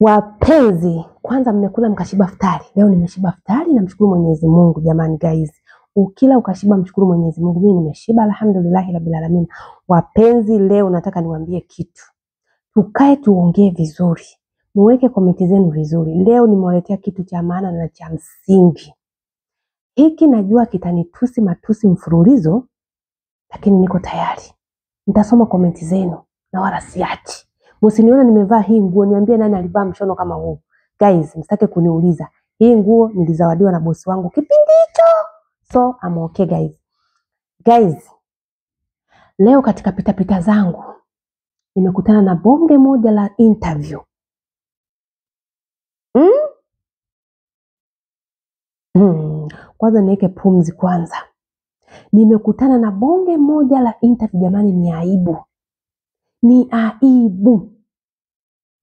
Wapenzi, kwanza mmekula mkashiba futari. Leo nimeshiba futari na mshukuru Mwenyezi Mungu jamani guys. Ukila ukashiba mshukuru Mwenyezi Mungu. Mimi nimeshiba alhamdulillah rabbil alamin. Wapenzi, leo nataka niwaambie kitu. Tukae tuongee vizuri. Muweke komenti zenu vizuri. Leo nimewaletea kitu cha maana na cha msingi. Hiki najua kitanitusi matusi mfululizo, lakini niko tayari. Nitasoma komenti zenu na wala siachi. Msiniona nimevaa hii nguo niambie nani alivaa mshono kama huu. Guys, msitake kuniuliza. Hii nguo nilizawadiwa na bosi wangu kipindi hicho. So, I'm okay guys. Guys, leo katika pitapita zangu nimekutana na bonge moja la interview. Kwanza niweke pumzi kwanza. Nimekutana na bonge moja la interview jamani, ni aibu. Ni aibu.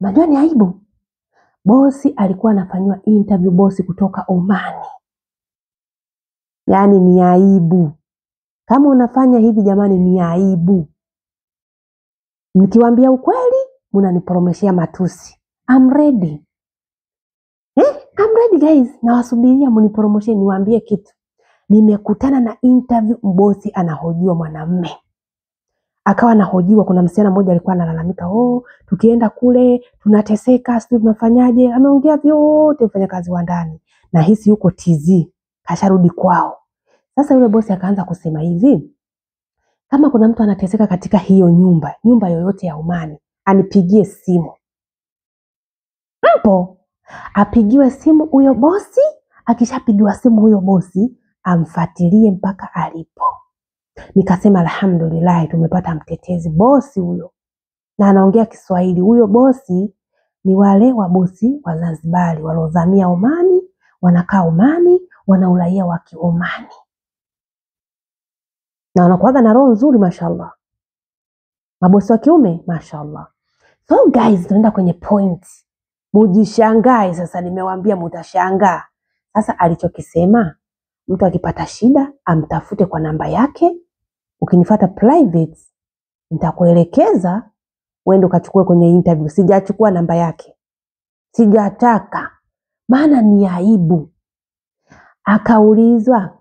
Unajua ni aibu? Bosi alikuwa anafanywa interview, bosi kutoka Omani. Yaani ni aibu. Kama unafanya hivi jamani ni aibu. Nikiwaambia ukweli, mnaniporomeshia matusi. I'm ready. I'm ready guys. Nawasubiria mniporomoshe niwaambie kitu. Nimekutana na interview, bosi anahojiwa mwanamume. Akawa anahojiwa, kuna msichana mmoja alikuwa analalamika, tukienda kule tunateseka, sisi tunafanyaje? Ameongea vyote mfanyakazi wa ndani. Na hisi yuko TZ, kasharudi kwao. Sasa yule bosi akaanza kusema hivi, kama kuna mtu anateseka katika hiyo nyumba yoyote ya Omani, anipigie simu. Mpo? Apigiwe simu huyo bosi, akishapigiwa simu huyo bosi, amfuatilie mpaka alipo. Nikasema alhamdulillah tumepata mtetezi, bosi huyo. Na anaongea Kiswahili. Huyo bosi ni wale wa bosi wa Zanzibar walozamia Omani, wanakaa Omani, wana uraia wa Kiomani. Na wanakuwaga na roho nzuri mashallah. Mabosi wa kiume mashallah. So guys, tunaenda kwenye point. Mujishangae sasa, nimewaambia mtashangaa. Sasa alichokisema, mtu akipata shida amtafute kwa namba yake. Ukinifuata private nitakuelekeza uende ukachukue kwenye interview. Sijachukua namba yake. Sijataka. Maana ni aibu. Akaulizwa,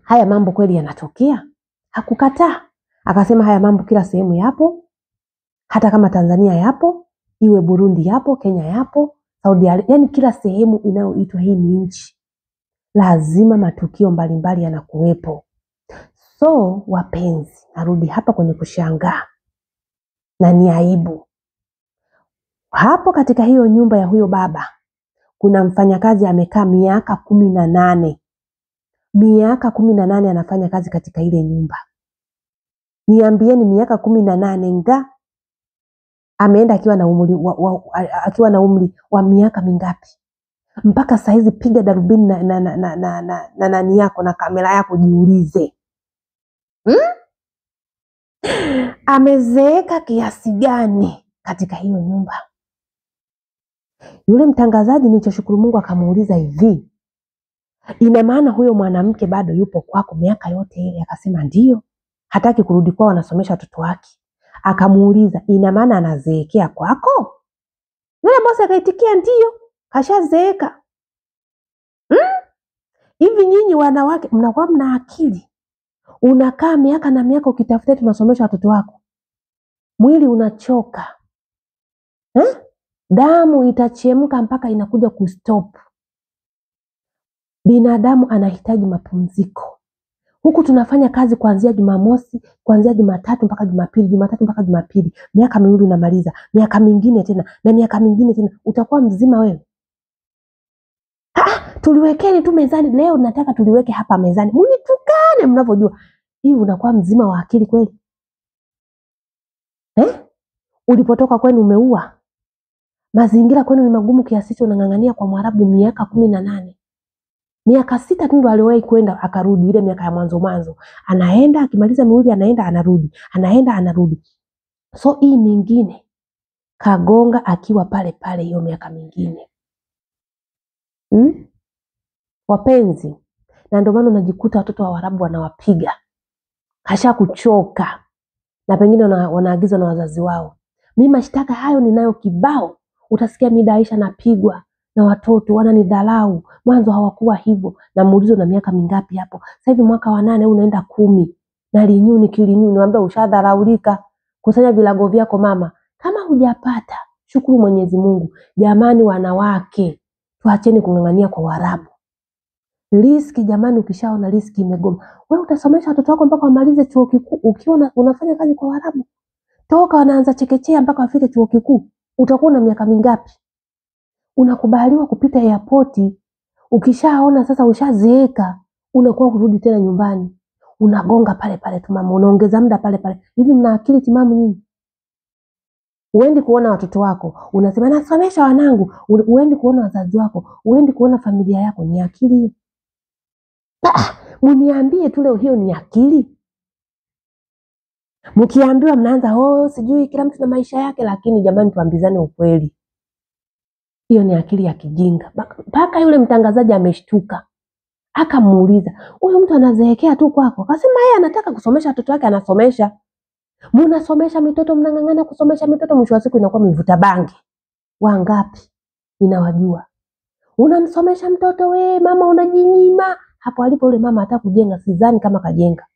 haya mambo kweli yanatokea? Hakukataa. Akasema haya mambo kila sehemu yapo. Hata kama Tanzania yapo, iwe Burundi yapo, Kenya yapo, Saudi Arabia, yani kila sehemu inayoitwa hii ni nchi, lazima matukio mbalimbali yanakuwepo. So wapenzi, narudi hapa kwenye kushangaa. Na ni aibu. Hapo katika hiyo nyumba ya huyo baba, kuna mfanyakazi amekaa miaka 18. Miaka 18 anafanya kazi katika ile nyumba. Niambieni miaka 18 nga ameenda akiwa na umri wa miaka mingapi? Mpaka saizi piga darubini na nani yako na kamera yako jiulize. Amezeeka kiasi gani katika hiyo nyumba? Yule mtangazaji nilichoshukuru Mungu akamuuliza hivi, ina maana huyo mwanamke bado yupo kwako miaka yote ile? Akasema ndio, hataki kurudi kwao, anasomesha watoto wake. Akamuuliza, ina maana anazeekea kwako? Yule bosi akaitikia ndio, kashazeeka. Hivi nyinyi wanawake mnakuwa mna akili? Unakaa miaka na miaka ukitafuta tunasomesha watoto wako. Mwili unachoka. Damu itachemka mpaka inakuja kustop. Binadamu anahitaji mapumziko. Huku tunafanya kazi kuanzia Jumamosi, kuanzia Jumatatu mpaka Jumapili, Jumatatu mpaka Jumapili. Miaka miwili unamaliza, miaka mingine tena, na miaka mingine tena. Utakuwa mzima wewe? Tuliwekeni tu mezani, leo nataka tuliweke hapa mezani. Mnitukane mnavyojua. Hii unakuwa mzima wa akili kweli? Ulipotoka kwenu umeua. Mazingira kwenu ni magumu kiasi hicho, unang'ang'ania kwa Mwarabu miaka 18. Miaka 6 tu ndo aliwahi kwenda akarudi, ile miaka ya mwanzo. Anaenda akimaliza miwili anaenda anarudi. Anaenda anarudi. So hii mingine kagonga akiwa pale pale hiyo miaka mingine. Wapenzi, na ndio maana unajikuta watoto wa Waarabu wanawapiga. Kasha kuchoka. Na pengine wanaagiza na wazazi wao. Mimi mashtaka hayo ninayo kibao. Utasikia mida Aisha napigwa na watoto wananidharau. Mwanzo hawakuwa hivyo. Na muulizo na miaka mingapi hapo? Sasa hivi mwaka wa 8 unaenda 10. Na linyuni kilinyuni niambia ushadharaulika. Kusanya vilago vyako mama. Kama hujapata, shukuru Mwenyezi Mungu. Jamani wanawake, tuacheni kung'ang'ania kwa Waarabu. Riziki jamani, ukishaona riziki imegoma, wewe utasomesha watoto wako mpaka wamalize chuo kikuu ukiwa unafanya kazi kwa Waarabu? Toka wanaanza chekechea mpaka wafike chuo kikuu, utakuwa na miaka mingapi? Unakubaliwa kupita airport, ukishaona sasa ushazeeka, unakuwa kurudi tena nyumbani. Unagonga pale pale tu mama, unaongeza muda pale pale. Hivi mna akili timamu nyinyi? Uendi kuona watoto wako, unasema nasomesha wanangu. Uendi kuona wazazi wako, uendi kuona familia yako. Ni akili hiyo? Mniambie tu leo, hiyo ni akili? Mkiambiwa mnaanza sijui kila mtu na maisha yake. Lakini jamani, tuambizane ukweli, hiyo ni akili ya kijinga. Mpaka yule mtangazaji ameshtuka, akamuuliza huyu mtu anazeekea tu kwako? Akasema yeye anataka kusomesha watoto wake, anasomesha. Mnasomesha mitoto, mnang'ang'ana kusomesha mitoto, mwisho wa siku inakuwa mivuta bangi. Wangapi ninawajua. Unamsomesha mtoto we mama, unajinyima. Hapo alipo yule mama hata kujenga sidhani kama kajenga.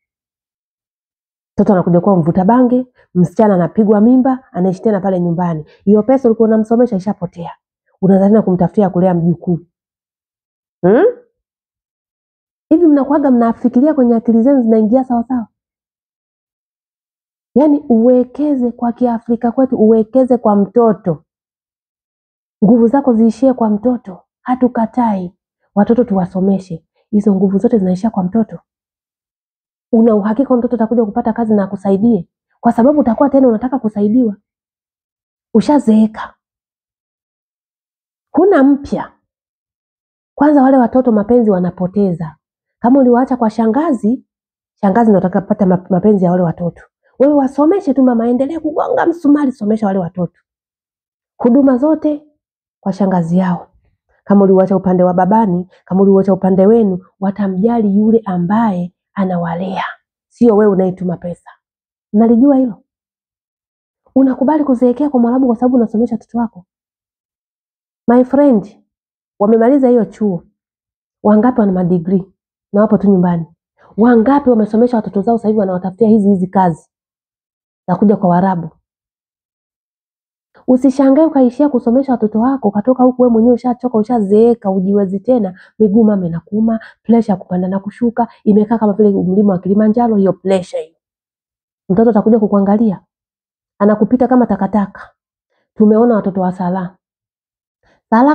Mtoto anakuja kwa mvuta bangi, msichana anapigwa mimba, anaishi tena pale nyumbani. Hiyo pesa ulikuwa unamsomesha ishapotea. Unadhani kumtafutia kulea mjukuu. Hivi mnakuaga mnafikiria kwenye akili zenu zinaingia sawa sawa? Yaani uwekeze kwa Kiafrika kwetu, uwekeze kwa mtoto. Nguvu zako ziishie kwa mtoto. Hatukatai watoto tuwasomeshe. Hizo nguvu zote zinaishia kwa mtoto. Una uhakika mtoto atakuja kupata kazi na akusaidie? Kwa sababu utakuwa tena unataka kusaidiwa. Ushazeeka. Huna mpya. Kwanza wale watoto mapenzi wanapoteza. Kama uliwaacha kwa shangazi ndio utakapata mapenzi ya wale watoto. Wewe wasomeshe tu mama, endelea kugonga msumari, somesha wale watoto. Huduma zote kwa shangazi yao. Kama uliwaacha upande wa babani, kama uliwaacha upande wenu, watamjali yule ambaye anawalea, sio wewe unayetuma pesa. Unalijua hilo? Unakubali kuzeekea kwa Mwarabu kwa sababu unasomesha watoto wako? My friend, wamemaliza hiyo chuo. Wangapi wana madegree na wapo tu nyumbani? Wangapi wamesomesha watoto zao sasa hivi wanawatafutia hizi kazi za kuja kwa Waarabu? Usishangae ukaishia kusomesha watoto wako, ukatoka huku wewe mwenyewe ushachoka, ushazeeka, ujiwezi tena, miguu mama inakuuma, pressure ya kupanda na kushuka, imekaa kama vile mlima wa Kilimanjaro. Hiyo pressure hiyo. Mtoto atakuja kukuangalia, anakupita kama takataka. Tumeona watoto wa Sala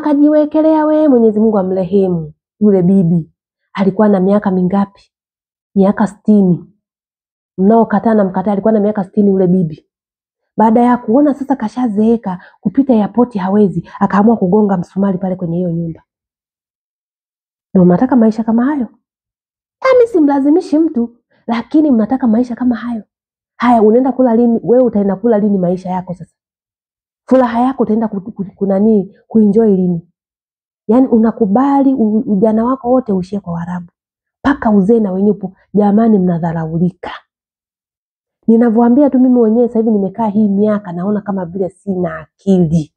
kajiwekelea, wewe Mwenyezi Mungu amrehemu. Yule bibi alikuwa na miaka mingapi? Miaka 60. Mnaokataa na mkataa, alikuwa na miaka 60 yule bibi. Baada ya kuona sasa kashazeeka, kupita airport hawezi, akaamua kugonga msumari pale kwenye hiyo nyumba. Na mnataka maisha kama hayo? Mimi simlazimishi mtu, lakini mnataka maisha kama hayo. Haya, unaenda kula lini? Wewe utaenda kula lini maisha yako sasa? Furaha yako utaenda kuenjoy lini? Yaani unakubali ujana wako wote uishie kwa Waarabu mpaka uzee na wenyewe upo. Jamani, mnadharaulika. Ninavyoambia tu mimi mwenyewe sasa hivi nimekaa hii miaka, naona kama vile sina akili,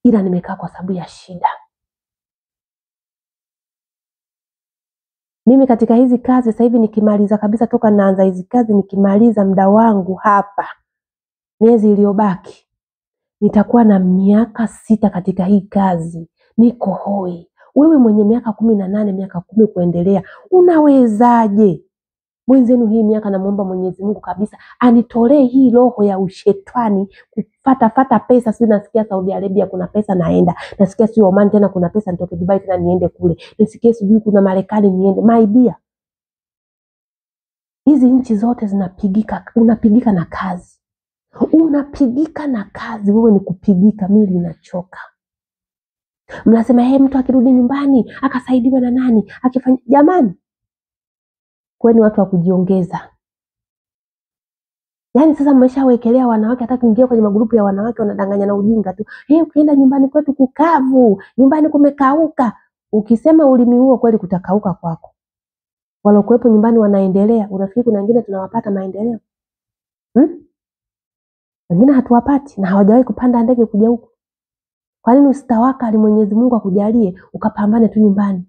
ila nimekaa kwa sababu ya shida. Mimi katika hizi kazi sasa hivi nikimaliza kabisa, toka naanza hizi kazi nikimaliza muda wangu hapa, miezi iliyobaki, nitakuwa na miaka 6 katika hii kazi. Niko hoi. Wewe mwenye miaka 18, miaka 10 kuendelea, unawezaje? Mwenzenu hii miaka namuomba Mwenyezi Mungu kabisa anitolee hii roho ya ushetani kufuata pesa. Sio nasikia Saudi Arabia kuna pesa naenda, nasikia sio Oman tena kuna pesa nitoke Dubai tena niende kule, nisikie sijui kuna Marekani niende. My dear, hizi nchi zote zinapigika, unapigika na kazi. Unapigika na kazi, wewe ni kupigika, mimi inachoka. Mnasema mtu akirudi nyumbani akasaidiwa na nani akifanya. Jamani, kwani watu wa kujiongeza? Yaani sasa mmeshawekelea wanawake, hata kuingia kwenye magrupu ya wanawake wanadanganya na ujinga tu. Ukienda nyumbani kwetu kukavu, nyumbani kumekauka. Ukisema ulimi huo kweli kutakauka kwako. Walokuepo nyumbani wanaendelea, unafikiri kuna wengine tunawapata maendeleo? Wengine hatuwapati na hawajawahi kupanda ndege kuja huku. Kwa nini usitawakali Mwenyezi Mungu akujalie ukapambane tu nyumbani?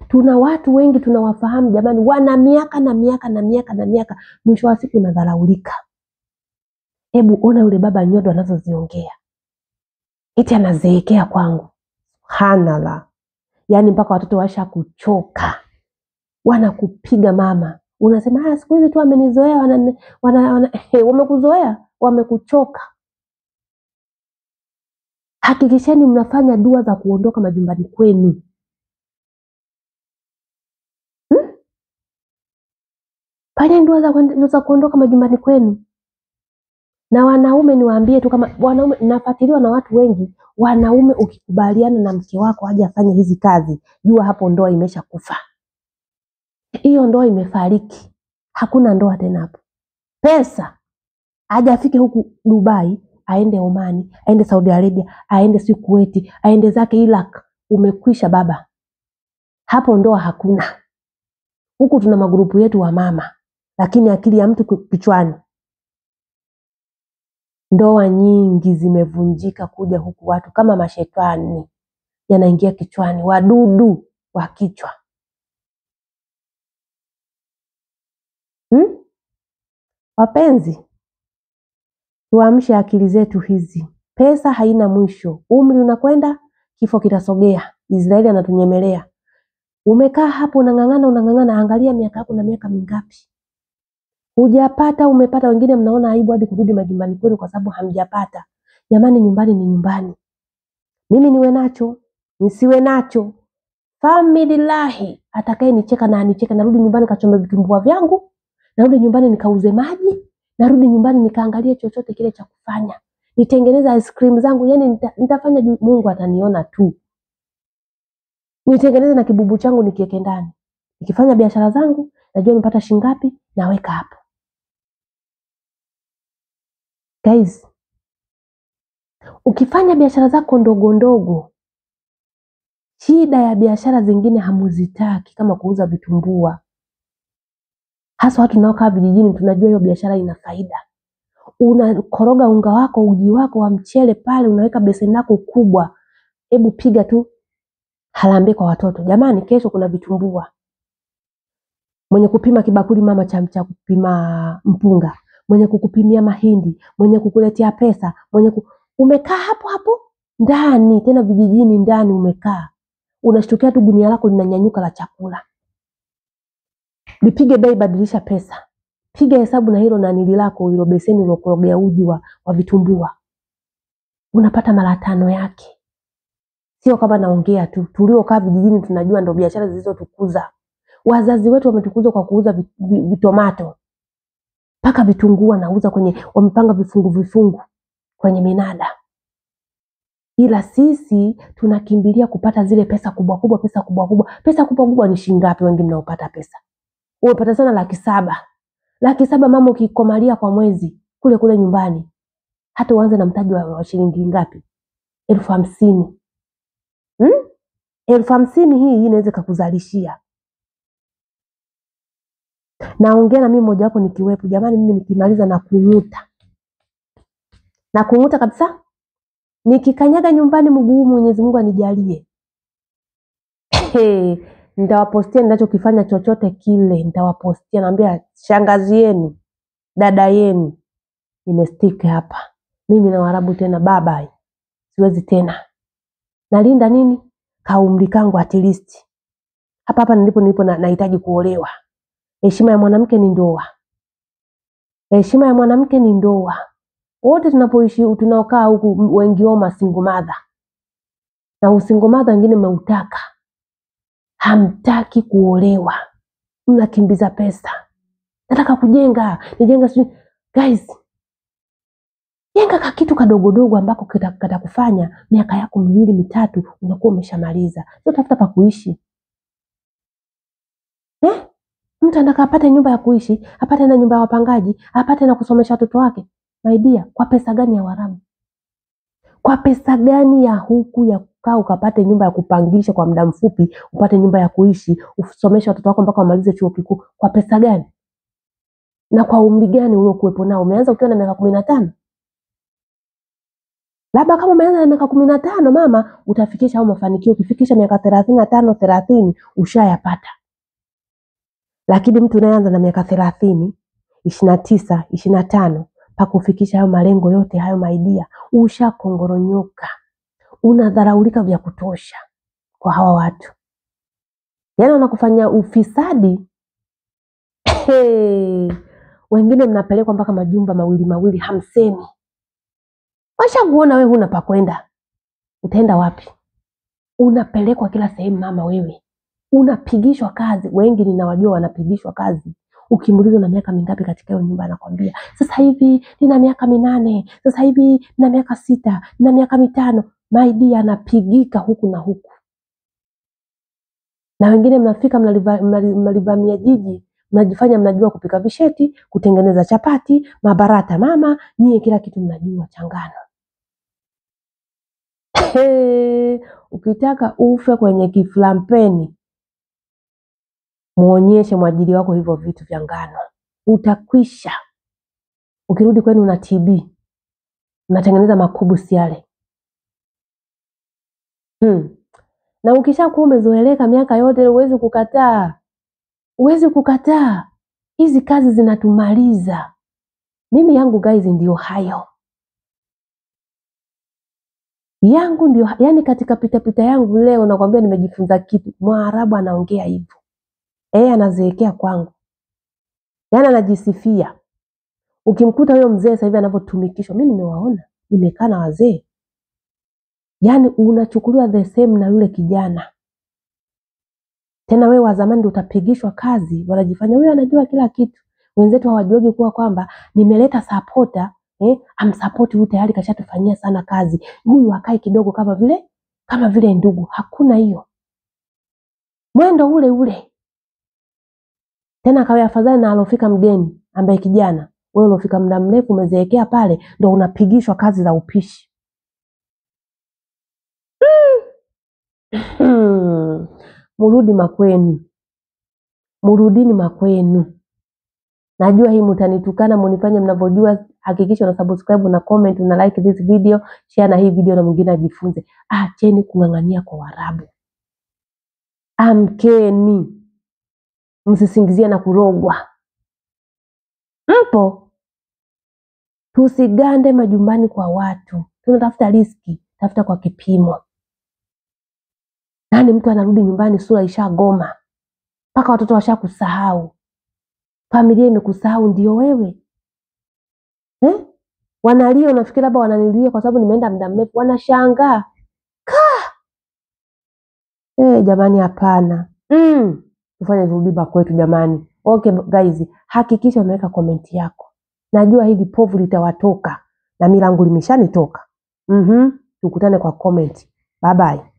Tuna watu wengi tunawafahamu jamani, wana miaka na miaka na miaka na miaka, mwisho wa siku unadharaulika. Hebu ona yule baba nyodo anazoziongea. Eti anazeekea kwangu. Hanala. Yaani mpaka watoto washa kuchoka. Wanakupiga mama. Unasema siku hizi tu amenizoea, wamekuzoea, wamekuchoka. Hakikisheni mnafanya dua za kuondoka majumbani kwenu. Fanya dua za kuondoka majumbani kwenu. Na wanaume niwaambie tu, kama wanaume nafuatiliwa na watu wengi, wanaume ukikubaliana na mke wako aje afanye hizi kazi, jua hapo ndoa imesha kufa. Hiyo ndoa imefariki. Hakuna ndoa tena hapo. Pesa aje afike huku Dubai, aende Omani, aende Saudi Arabia, aende Kuwait, aende zake Iraq, umekwisha baba. Hapo ndoa hakuna. Huku tuna magrupu yetu wa mama, lakini akili ya mtu kichwani. Ndoa nyingi zimevunjika kuja huku, watu kama mashetani yanaingia kichwani, wadudu wa kichwa. Wapenzi, tuamshe akili zetu hizi. Pesa haina mwisho. Umri unakwenda, kifo kitasogea. Israeli anatunyemelea. Umekaa hapo unang'ang'ana, angalia miaka yako na miaka mingapi. Hujapata, umepata. Wengine mnaona aibu hadi kurudi majumbani kwenu kwa sababu hamjapata. Jamani, nyumbani ni nyumbani. Mimi niwe nacho, nisiwe nacho, family lahi, atakaye nicheka na anicheka. Narudi nyumbani kachombe vitumbua vyangu, narudi nyumbani nikauze maji, narudi nyumbani nikaangalia chochote kile cha kufanya, nitengeneza ice cream zangu. Yani nitafanya, Mungu ataniona tu. Nitengeneze na kibubu changu nikiweke ndani. Nikifanya biashara zangu, najua nimepata shilingi ngapi, naweka hapo. Guys, ukifanya biashara zako ndogo ndogo, shida ya biashara zingine hamuzitaki, kama kuuza vitumbua. Hasa watu naokaa vijijini tunajua hiyo biashara ina faida. Unakoroga unga wako, uji wako wa mchele pale, unaweka beseni lako kubwa. Hebu piga tu harambee kwa watoto. Jamani, kesho kuna vitumbua. Mwenye kupima kibakuli mama cha kupima mpunga, mwenye kukupimia mahindi, mwenye kukuletea pesa, umekaa hapo hapo ndani, tena vijijini ndani umekaa. Unashtukia tu gunia lako linanyanyuka la chakula. Lipige bei, badilisha pesa. Piga hesabu na hilo nanili lako, hilo beseni ulokorogea uji wa vitumbua. Unapata mara 5 yake. Sio kama naongea tu. Tuliokaa vijijini tunajua ndio biashara zilizotukuza. Wazazi wetu wametukuza kwa kuuza vitomato. Paka vitunguu wanauza wamepanga vifungu kwenye minada. Ila sisi tunakimbilia kupata zile pesa kubwa kubwa. Pesa kubwa ni shilingi ngapi wengi mnaopata pesa? Unapata sana 700,000. 700,000 mama ukikomalia kwa mwezi kule nyumbani, hata uanze na mtaji wa shilingi ngapi? 50,000. 50,000 hii inaweza kukuzalishia. Naongea na mimi mmoja wapo nikiwepo. Jamani, mimi nikimaliza na kung'uta kabisa. Nikikanyaga nyumbani mguu, Mwenyezi Mungu anijalie, nitawapostia ninachokifanya chochote kile. Nitawapostia, naambia shangazi yenu, dada yenu, nimestick hapa. Mimi na Waarabu tena, bye. Siwezi tena. Nalinda nini? Kaumri kangu at least. Hapa nilipo nahitaji kuolewa. Heshima ya mwanamke ni ndoa. Heshima ya mwanamke ni ndoa. Wote tunapoishi, tunaokaa huku, wengi wao single mother. Na single mother wengine mmeutaka. Hamtaki kuolewa. Mnakimbiza pesa. Nataka kujenga, guys. Jenga kitu kadogo ambako kitakufanya miaka yako 2-3 unakuwa umeshamaliza. Sio tafuta pa kuishi. Mtu anataka apate nyumba ya kuishi, apate na nyumba ya wapangaji, apate na kusomesha watoto wake. My dear, kwa pesa gani ya Waarabu? Kwa pesa gani ya huku ya kukaa ukapate nyumba ya kupangisha kwa muda mfupi, upate nyumba ya kuishi, usomeshe watoto wako mpaka wamalize chuo kikuu? Kwa pesa gani? Na kwa umri gani uliokuwepo nao? Umeanza ukiwa na miaka 15? Labda kama umeanza na miaka 15 mama, utafikisha au mafanikio ukifikisha miaka 35, 30 ushayapata. Lakini mtu anayeanza na miaka 30, 29, 25 mpaka kufikisha hayo malengo yote hayo maidia, ushakongoronyoka. Unadharaulika vya kutosha kwa hawa watu. Yaani wanakufanya ufisadi. Wengine mnapelekwa mpaka majumba mawili hamsemi. Washakuona wewe huna pa kwenda. Utaenda wapi? Unapelekwa kila sehemu mama wewe. Unapigishwa kazi. Wengi ninawajua wanapigishwa kazi. Ukimuuliza na miaka mingapi katika hiyo nyumba anakwambia, sasa hivi nina miaka 8, sasa hivi nina miaka 6, nina miaka 5. Maidi anapigika huku na huku. Na wengine mnafika mnalivamia jiji, mnajifanya mnajua kupika visheti, kutengeneza chapati, mabarata mama, nyie kila kitu mnajua changano. Ukitaka ufe kwenye kiflampeni, muonyeshe mwajiri wako hivyo vitu vya ngano. Utakwisha. Ukirudi kwenu una TB, mnatengeneza makubusi yale. Na ukishakuwa umezoeleka miaka yote, huwezi kukataa. Huwezi kukataa. Hizi kazi zinatumaliza. Mimi yangu guys ndio hayo. Yangu ndio, yani katika pita yangu leo nakwambia nimejifunza kitu. Mwarabu anaongea hivyo. Anazeekea kwangu. Yani anajisifia. Ukimkuta huyo mzee sasa hivi anavyotumikishwa, mimi nimewaona, nimekaa na wazee. Yani unachukuliwa the same na yule kijana. Tena wewe wa zamani ndio utapigishwa kazi, wanajifanya huyo anajua kila kitu. Wenzetu hawajuagi kuwa kwamba nimeleta supporter, amsupport huyu tayari kashatufanyia sana kazi. Huyu akae kidogo kama vile ndugu. Hakuna hiyo. Mwendo ule ule. Tena kawe afadhali na alofika mgeni ambaye kijana. Wewe ulofika muda mrefu umezeekea pale ndio unapigishwa kazi za upishi. Murudi makwenu. Murudini makwenu. Najua hii mtanitukana, mnifanye mnavyojua. Hakikisha una subscribe na comment na like this video, share na hii video na mwingine ajifunze. Acheni kung'ang'ania kwa Waarabu. Amkeni. Msisingizie na kurogwa. Mpo? Tusigande majumbani kwa watu. Tunatafuta riski, tafuta kwa kipimo. Nani mtu anarudi nyumbani sura ishagoma? Mpaka watoto washakusahau. Familia imekusahau ndio wewe. Wanalia, unafikiri labda wananilia kwa sababu nimeenda muda mrefu, wanashangaa. Jamani hapana. Tufanye rudiba kwetu jamani. Okay guys, hakikisha umeweka comment yako. Najua hili povu litawatoka na milango limeshanitoka. Tukutane kwa comment. Bye bye.